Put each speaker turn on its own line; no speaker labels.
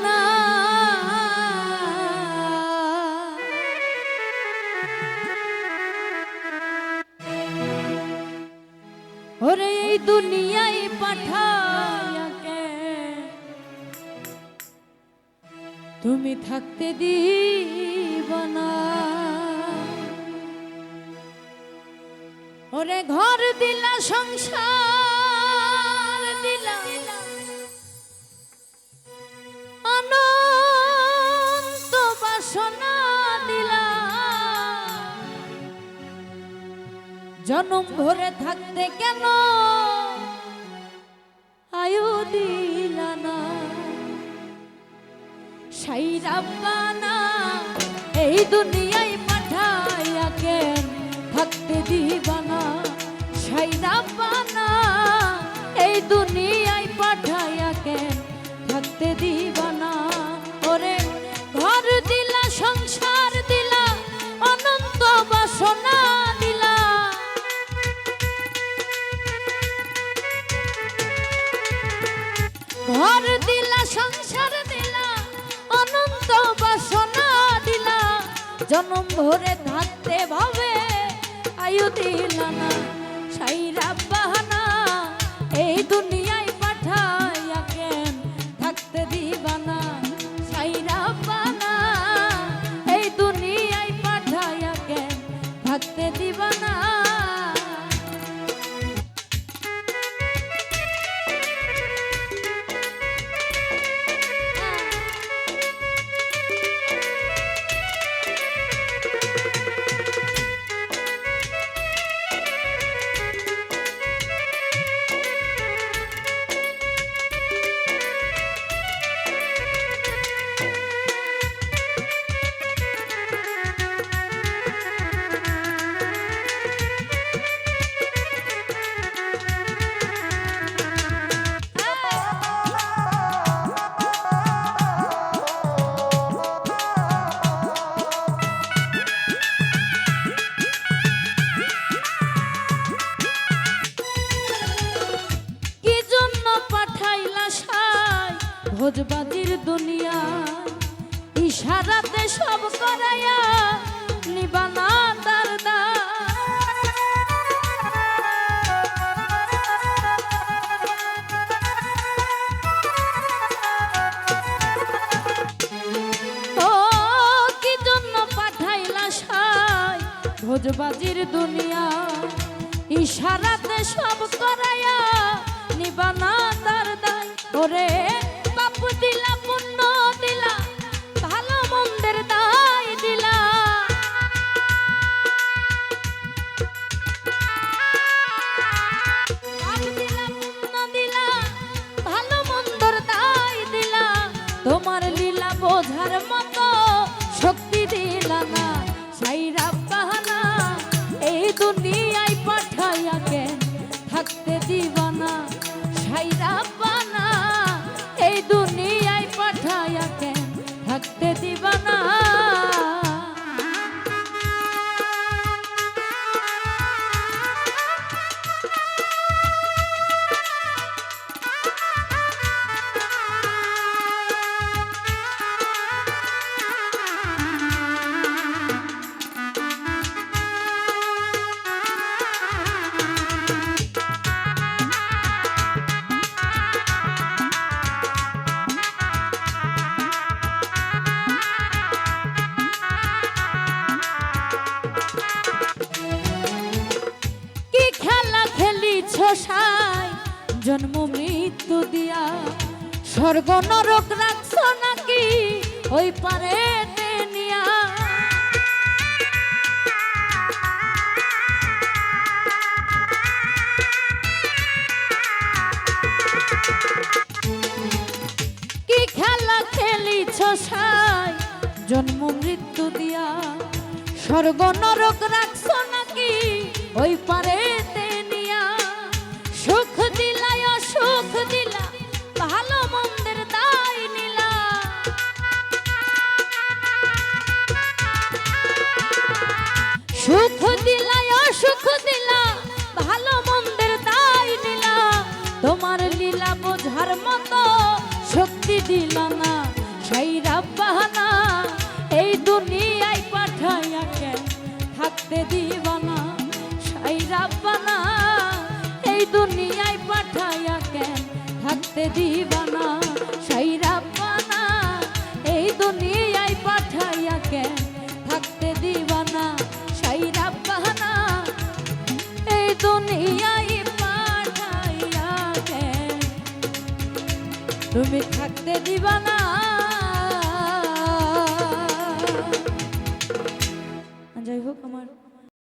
না। ওরে এই দুনিয়ায় পাঠায়া কে তুমি থাকতে দিব না। ওরে ঘর দিলা সংসার দিলা অনন্ত বাসনা দিলা, জনম ভরে থাকতে কেন আয়ু দিলা না। সাইরাব্বানা এই দুনিয়ায় পাঠাইয়া কেন থাকতে দিবা না। সাইরাব্বানা এই দুনিয়ায় পাঠাইয়া কেন থাকতে দিবা না। ওরে ঘর দিলা সংসার দিলা অনন্ত বাসনা দিলা, ঘর দিলা সংসার দিলা অনন্ত বাসনা দিলা, জনম ভরে থাকতে ভাবে আয়ু দিলা না। সাইরাব্বানা এই দুনিয়ায় পাঠাইয়া কেন থাকতে দিবা না। সাইরাব্বানা এই দুনিয়ায় পাঠাইয়া কেন থাকতে দিবা না। ভোজবাজির দুনিয়া ইশারাতে সব করাইয়া নিবানা তার তো কি জন্য পাঠাইলা সাই ভোজবাজির দুনিয়া ইশারাতে সব করাইয়া নিবানা তার দায়। ওরে দিলা পুণ্য দিলা ভালো মন্দের দায় দিলা, দিলা পুণ্য দিলা ভালো মন্দের দায় দিলা, তোমার লীলা বোঝার মতো শক্তি দিলা না। সাইরাব্বানা এই দুনিয়ায় পাঠাইয়া কেন থাকতে দিবা না। সাইরাব্বানা এই দুনিয়ায় পাঠাইয়া কেন থাকতে দিবা না। সাই জন্ম মৃত্যু দিয়া স্বর্গ নরক রাখছ নাকি ওই পারে নিয়া। কি খেলা খেলিছ সাই জন্ম মৃত্যু দিয়া স্বর্গ নরক রাখছ নাকি ওই পারে নিয়া। সুখ দিলা অসুখ দিলা ভালো মন্দের দায় নিলা, সুখ দিলা অসুখ দিলা ভালো মন্দের দায় নিলা, তোমার লীলা বোঝার মতো শক্তি দিলা না। থাকতে দিবা না সাইরা পানা এই দুনিয়ায় পাঠাইয়া কেন থাকতে দিবা না সাইরা পানা এই দুনিয়ায় পাঠাইয়া কেন তুমি থাকতে দিবা না। যাই হোক আমার